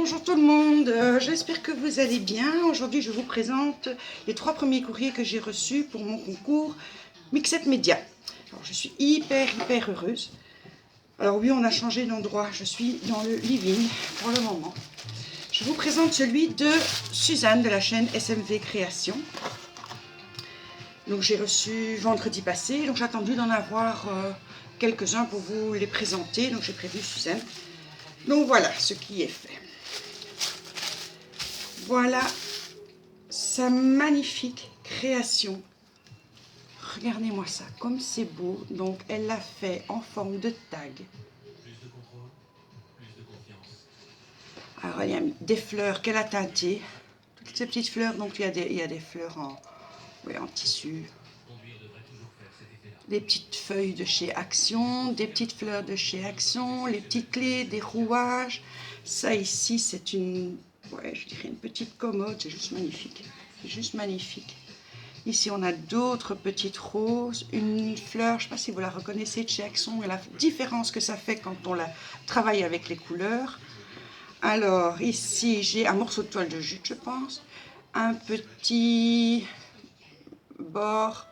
Bonjour tout le monde, j'espère que vous allez bien. Aujourd'hui je vous présente les 3 premiers courriers que j'ai reçus pour mon concours Mixed Media. Alors je suis hyper heureuse. Alors oui, on a changé d'endroit, je suis dans le living pour le moment. Je vous présente celui de Suzanne de la chaîne SMV Création. Donc j'ai reçu vendredi passé, donc j'ai attendu d'en avoir quelques-uns pour vous les présenter. Donc j'ai prévu Suzanne. Donc voilà ce qui est fait. Voilà sa magnifique création. Regardez-moi ça, comme c'est beau. Donc elle l'a fait en forme de tag. Alors il y a des fleurs qu'elle a teintées. Toutes ces petites fleurs, donc il y a des fleurs en tissu. Des petites feuilles de chez Action, des petites fleurs de chez Action, les petites clés, des rouages. Ça ici c'est une petite commode, c'est juste magnifique. C'est juste magnifique. Ici, on a d'autres petites roses, une fleur, je ne sais pas si vous la reconnaissez de chez Action, et la différence que ça fait quand on la travaille avec les couleurs. Alors, ici, j'ai un morceau de toile de jute, je pense, un petit bord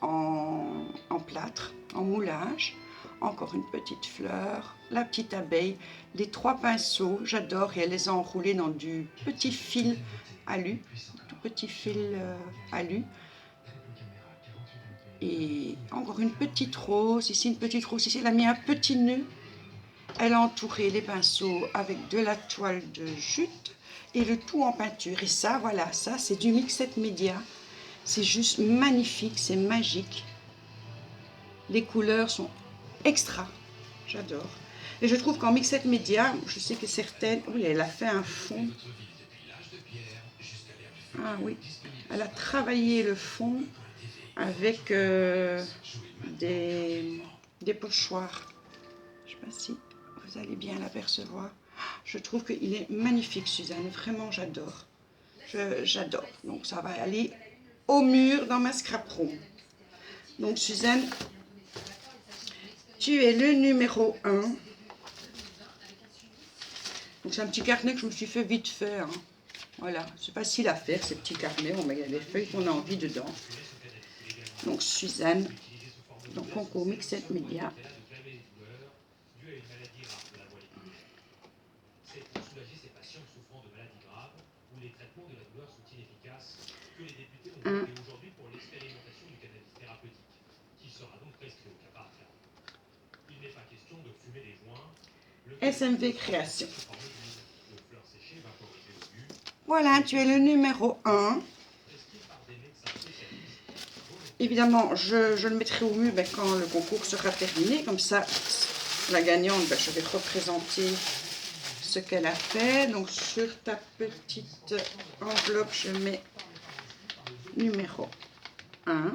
en plâtre, en moulage, encore une petite fleur, la petite abeille, les 3 pinceaux, j'adore, et elle les a enroulés dans du petit fil alu, tout petit fil alu, et encore une petite rose, ici une petite rose, ici elle a mis un petit nœud, elle a entouré les pinceaux avec de la toile de jute, et le tout en peinture, et ça, voilà, ça c'est du Mixed Media, c'est juste magnifique, c'est magique. Les couleurs sont extra, j'adore. Et je trouve qu'en Mixed Media, je sais que certaines... Oui, elle a fait un fond. Ah oui, elle a travaillé le fond avec des pochoirs. Je ne sais pas si vous allez bien l'apercevoir. Je trouve qu'il est magnifique, Suzanne. Vraiment, j'adore. J'adore. Donc, ça va aller au mur dans ma scrap room. Donc, Suzanne, tu es le numéro 1. Donc c'est un petit carnet que je me suis fait vite fait. Hein. Voilà, c'est facile à faire ces petits carnets. On met les feuilles qu'on a envie dedans. Donc Suzanne, donc concours Mixed Media. SMV Création. Voilà, tu es le numéro 1. Évidemment, je le mettrai au mur quand le concours sera terminé. Comme ça, la gagnante, je vais représenter ce qu'elle a fait. Donc, sur ta petite enveloppe, je mets numéro 1.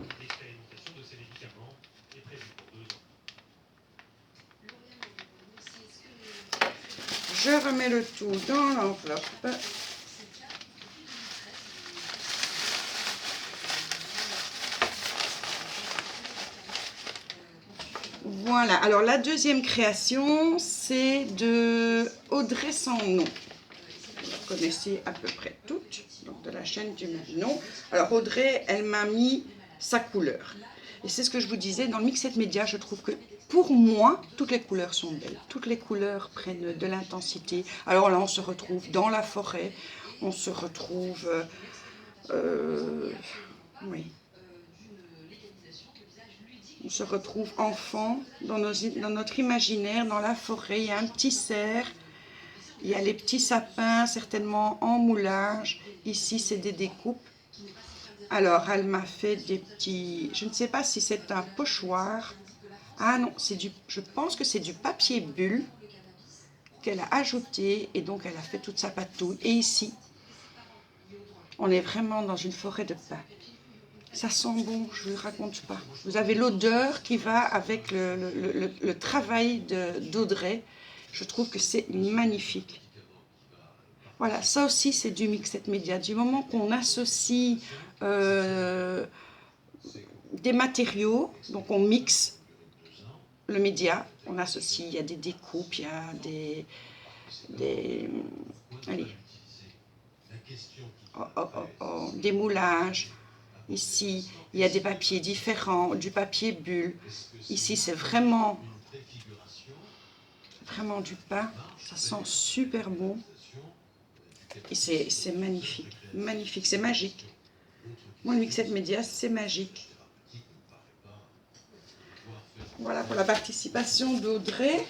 Je remets le tout dans l'enveloppe. Voilà, alors la deuxième création, c'est de Audrey sans nom. Vous la connaissez à peu près toutes, donc de la chaîne du même nom. Alors Audrey, elle m'a mis sa couleur. Et c'est ce que je vous disais, dans le Mixed Media, je trouve que pour moi, toutes les couleurs sont belles. Toutes les couleurs prennent de l'intensité. Alors là, on se retrouve dans la forêt, on se retrouve... oui. On se retrouve enfant dans notre imaginaire, dans la forêt. Il y a un petit cerf, il y a les petits sapins, certainement en moulage. Ici, c'est des découpes. Alors, elle m'a fait des petits... Je ne sais pas si c'est un pochoir. Ah non, je pense que c'est du papier bulle qu'elle a ajouté. Et donc, elle a fait toute sa patouille. Et ici, on est vraiment dans une forêt de pins. Ça sent bon, je ne vous raconte pas. Vous avez l'odeur qui va avec le travail d'Audrey. Je trouve que c'est magnifique. Voilà, ça aussi c'est du Mixed Media. Du moment qu'on associe des matériaux, donc on mixe le média, on associe, il y a des découpes, il y a allez, des moulages. Ici, il y a des papiers différents, du papier bulle. Ici, c'est vraiment du pain. Ça sent super bon. Et c'est magnifique. Magnifique, c'est magique. Moi, le Mixed Media, c'est magique. Voilà pour la participation d'Audrey,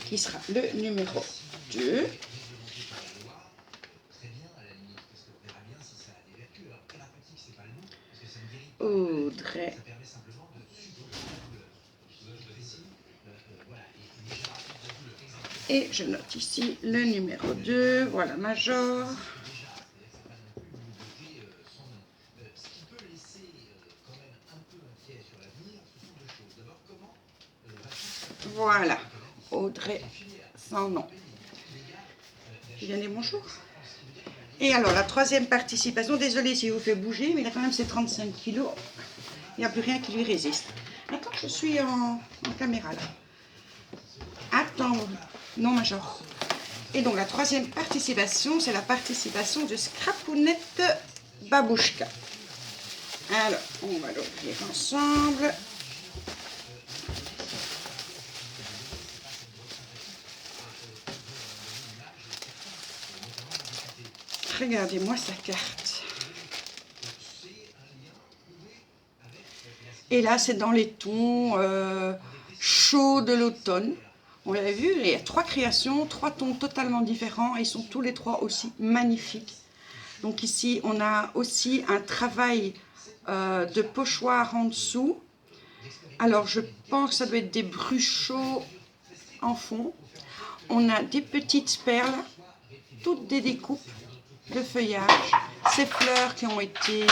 qui sera le numéro 2. Audrey. Et je note ici le numéro 2. Voilà, Major. Voilà, Audrey sans nom. Vianney, bonjour. Et alors, la troisième participation, désolée si vous fait bouger, mais il a quand même ses 35 kilos. Il n'y a plus rien qui lui résiste. Attends, je suis en caméra là. Attends, non Major. Et donc, la troisième participation, c'est la participation de Scrapounette Babouchka. Alors, on va l'ouvrir ensemble. Regardez-moi sa carte. Et là, c'est dans les tons chauds de l'automne. On l'avait vu, il y a 3 créations, 3 tons totalement différents. Et ils sont tous les 3 aussi magnifiques. Donc ici, on a aussi un travail de pochoir en dessous. Alors, je pense que ça doit être des bruchots en fond. On a des petites perles, toutes des découpes de feuillage. Ces fleurs qui ont été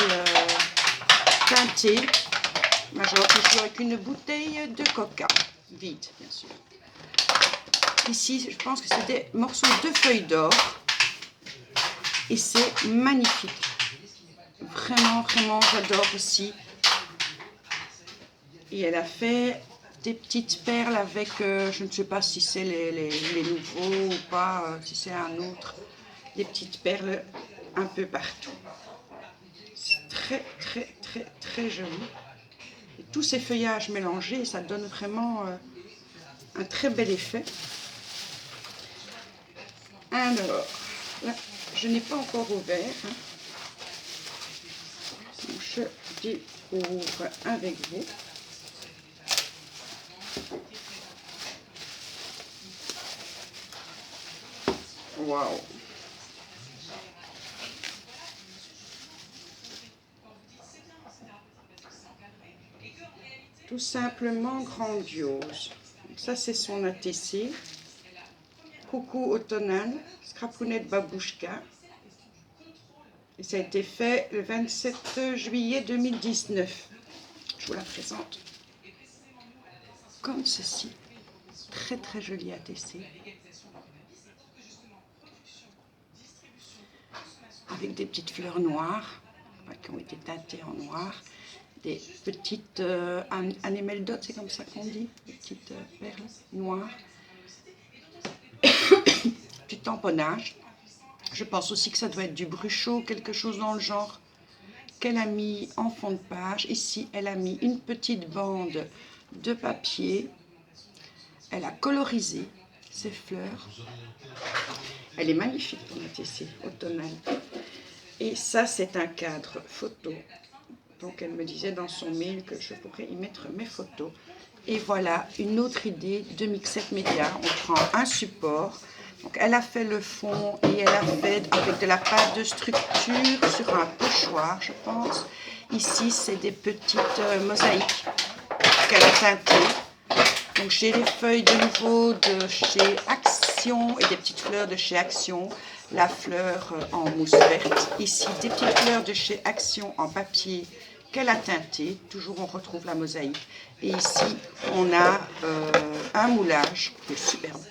teintées. Major toujours avec une bouteille de coca, vide bien sûr. Ici, je pense que c'est des morceaux de feuilles d'or. Et c'est magnifique. Vraiment, vraiment, j'adore aussi. Et elle a fait des petites perles avec, je ne sais pas si c'est les nouveaux ou pas, si c'est un autre. Des petites perles un peu partout. C'est très, très, très, très joli. Et tous ces feuillages mélangés, ça donne vraiment un très bel effet. Alors, là, je n'ai pas encore ouvert. Hein. Donc, je découvre avec vous. Waouh! Tout simplement grandiose. Donc ça, c'est son ATC. Coucou automnal, Scrapounette Babouchka. Et ça a été fait le 27 juillet 2019. Je vous la présente comme ceci. Très très joli ATC. Avec des petites fleurs noires qui ont été teintées en noir. Des petites animal dots, c'est comme ça qu'on dit, des petites perles noires. Du tamponnage. Je pense aussi que ça doit être du bruchot, quelque chose dans le genre, qu'elle a mis en fond de page. Ici, elle a mis une petite bande de papier. Elle a colorisé ses fleurs. Elle est magnifique, ton ATC automnale. Et ça, c'est un cadre photo. Donc, elle me disait dans son mail que je pourrais y mettre mes photos. Et voilà, une autre idée de Mixed Media. On prend un support. Donc, elle a fait le fond et elle a fait avec de la pâte de structure sur un pochoir, je pense. Ici, c'est des petites mosaïques qu'elle a teintées. Donc, j'ai les feuilles de nouveau de chez Action et des petites fleurs de chez Action. La fleur en mousse verte. Ici, des petites fleurs de chez Action en papier qu'elle a teinté. Toujours, on retrouve la mosaïque. Et ici, on a un moulage qui est superbe.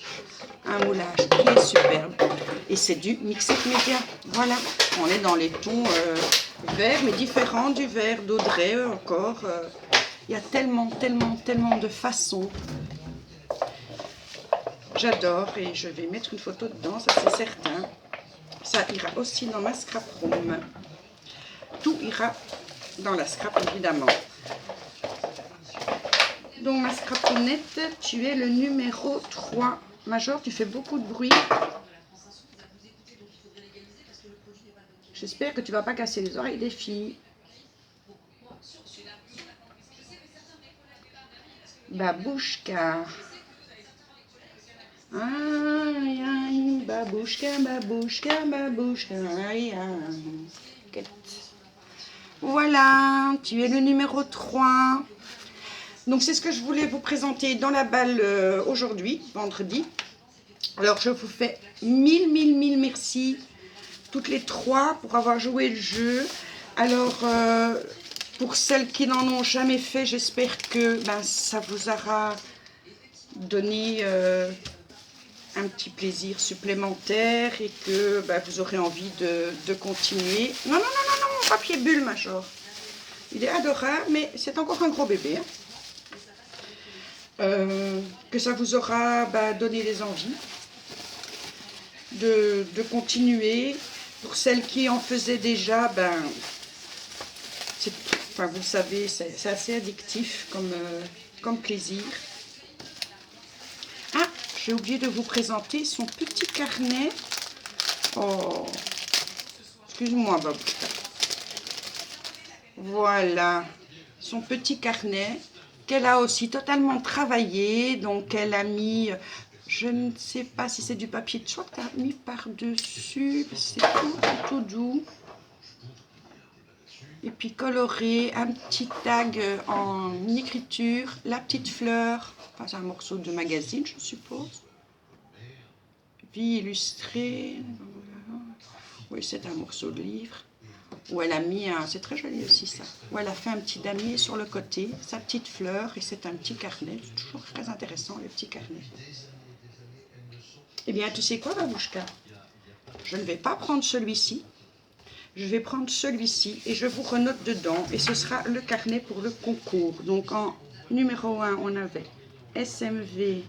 Un moulage qui est superbe. Et c'est du Mixed Media. Voilà, on est dans les tons verts, mais différents du vert d'Audrey encore. Il y a tellement, tellement, tellement de façons J'adore et je vais mettre une photo dedans, ça c'est certain. Ça ira aussi dans ma scrap room. Tout ira dans la scrap évidemment. Donc ma scrapounette, tu es le numéro 3. Major, tu fais beaucoup de bruit. J'espère que tu ne vas pas casser les oreilles des filles. Babouchka. Aïe, aïe, babouchka, babouchka, babouchka, aïe, aïe. Voilà, tu es le numéro 3. Donc c'est ce que je voulais vous présenter dans la balle aujourd'hui, vendredi. Alors je vous fais mille merci, toutes les 3 pour avoir joué le jeu. Alors pour celles qui n'en ont jamais fait, j'espère que ça vous aura donné un petit plaisir supplémentaire et que vous aurez envie de continuer. Non, non, non, non, non, papier bulle, Major. Il est adorable, mais c'est encore un gros bébé. Hein. Que ça vous aura donné des envies de continuer. Pour celles qui en faisaient déjà, vous savez, c'est assez addictif comme plaisir. Ah, j'ai oublié de vous présenter son petit carnet. Oh, excuse-moi, Babouchka. Voilà, son petit carnet qu'elle a aussi totalement travaillé. Donc, elle a mis, je ne sais pas si c'est du papier de soie que tu as mis par-dessus. C'est tout doux. Et puis coloré, un petit tag en écriture, la petite fleur. Enfin, c'est un morceau de magazine, je suppose. Vie illustrée. Oui, c'est un morceau de livre. Où elle a mis un... C'est très joli aussi ça. Où elle a fait un petit damier sur le côté, sa petite fleur, et c'est un petit carnet. C'est toujours très intéressant, les petits carnets. Eh bien, tu sais quoi, Babouchka? Je ne vais pas prendre celui-ci. Je vais prendre celui-ci et je vous renote dedans. Et ce sera le carnet pour le concours. Donc, en numéro 1, on avait SMV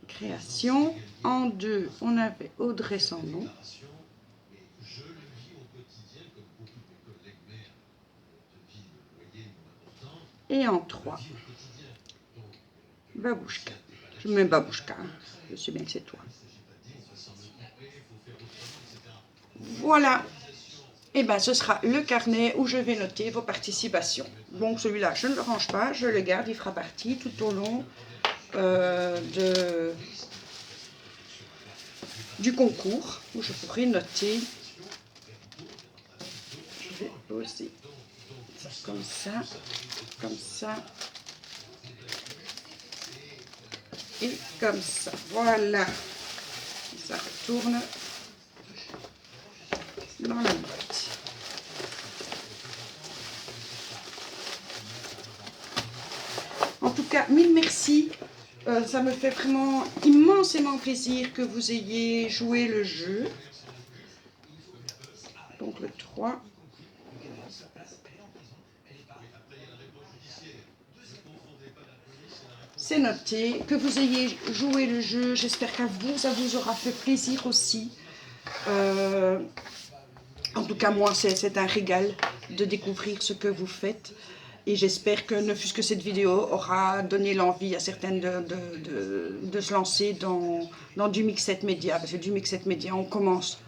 Création. En 2, on avait Audrey Sandon. Et en 3, Babouchka. Je mets Babouchka, hein. Je sais bien que c'est toi. Voilà. Et bien, ce sera le carnet où je vais noter vos participations. Donc, celui-là, je ne le range pas, je le garde. Il fera partie tout au long du concours où je pourrai noter. Je vais poser ça comme ça et comme ça. Voilà. Ça retourne dans la boîte. En tout cas, mille merci. Ça me fait vraiment immensément plaisir que vous ayez joué le jeu. Donc le 3. C'est noté. Que vous ayez joué le jeu. J'espère qu'à vous, ça vous aura fait plaisir aussi. En tout cas, moi, c'est un régal de découvrir ce que vous faites. Et j'espère que, ne fût-ce que cette vidéo, aura donné l'envie à certaines de se lancer dans du mixed media. Parce que du mixed media, on commence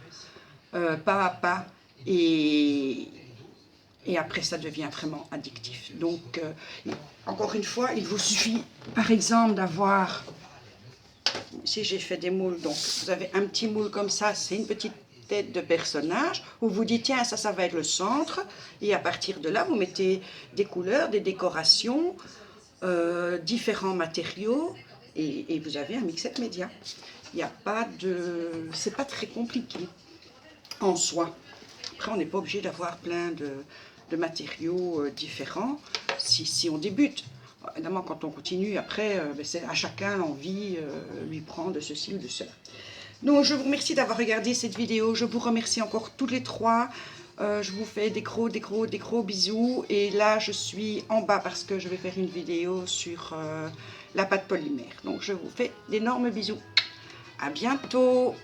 pas à pas. Et après, ça devient vraiment addictif. Donc, encore une fois, il vous suffit, par exemple, d'avoir... Ici, j'ai fait des moules. Donc, vous avez un petit moule comme ça. C'est une petite tête de personnage, où vous dites, tiens, ça va être le centre, et à partir de là, vous mettez des couleurs, des décorations, différents matériaux, et vous avez un mixed média. Il n'y a pas de... C'est pas très compliqué en soi. Après, on n'est pas obligé d'avoir plein de matériaux différents si on débute. Évidemment, quand on continue, après, c'est à chacun l'envie lui prend de ceci ou de cela. Donc, je vous remercie d'avoir regardé cette vidéo. Je vous remercie encore toutes les 3. Je vous fais des gros bisous. Et là, je suis en bas parce que je vais faire une vidéo sur la pâte polymère. Donc, je vous fais d'énormes bisous. À bientôt!